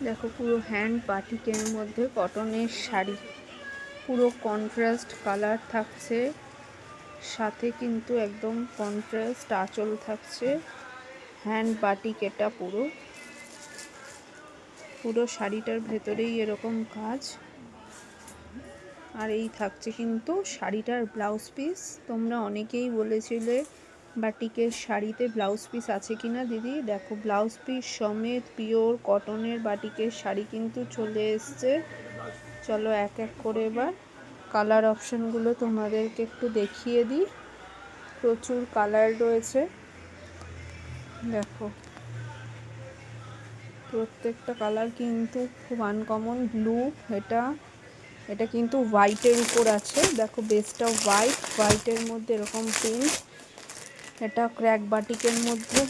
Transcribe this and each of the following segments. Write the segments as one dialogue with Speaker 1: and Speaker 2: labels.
Speaker 1: দেখো পুরো হ্যান্ড বাটিকের মধ্যে কটনের শাড়ি, পুরো কন্ট্রাস্ট কালার থাকছে, সাথে কিন্তু একদম কন্ট্রাস্ট আঁচল থাকছে। হ্যান্ড বাটিক এটা পুরো শাড়িটার ভেতরেই এরকম কাজ। আর এই থাকছে কিন্তু শাড়িটার ব্লাউজ পিস। তোমরা অনেকেই বলেছিলে বাটিকের শাড়িতে ব্লাউজ পিস আছে কিনা দিদি। দেখো ব্লাউজ পিস সমেত পিওর কটনের বাটিকের শাড়ি কিন্তু চলে এসছে। চলো এক এক করে এবার কালার অপশানগুলো তোমাদেরকে একটু দেখিয়ে দিই। প্রচুর কালার রয়েছে, দেখো প্রত্যেকটা কালার কিন্তু খুব আনকমন। ব্লু, এটা কিন্তু হোয়াইটের উপর আছে। দেখো বেসটা হোয়াইটের মধ্যে এরকম প্রিন্ট। এটা ক্র্যাক বাটিকের মধ্যে।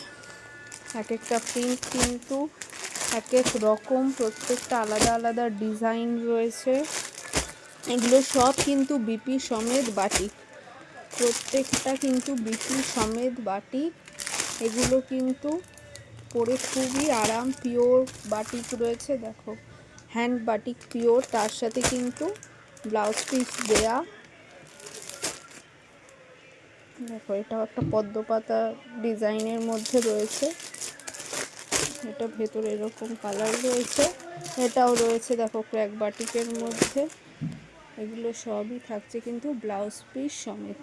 Speaker 1: এক একটা প্রিন্ট কিন্তু এক এক রকম, প্রত্যেকটা আলাদা আলাদা ডিজাইন রয়েছে। এগুলো সব কিন্তু বিপি সমেত বাটিক, প্রত্যেকটা কিন্তু বিপি সমেত বাটিক। এগুলো কিন্তু পরে খুবই আরাম। পিওর বাটিক রয়েছে, দেখো হ্যান্ড বাটিক পিওর, তার সাথে কিন্তু ব্লাউজ পিস দেয়া। দেখো এটাও একটা পদ্ম পাতা ডিজাইনের মধ্যে রয়েছে। এটা ভেতরে এরকম কালার রয়েছে। এটাও রয়েছে দেখো ক্র্যাক বাটিকের মধ্যে। এগুলো সবই থাকছে কিন্তু ব্লাউজ পিস সমেত।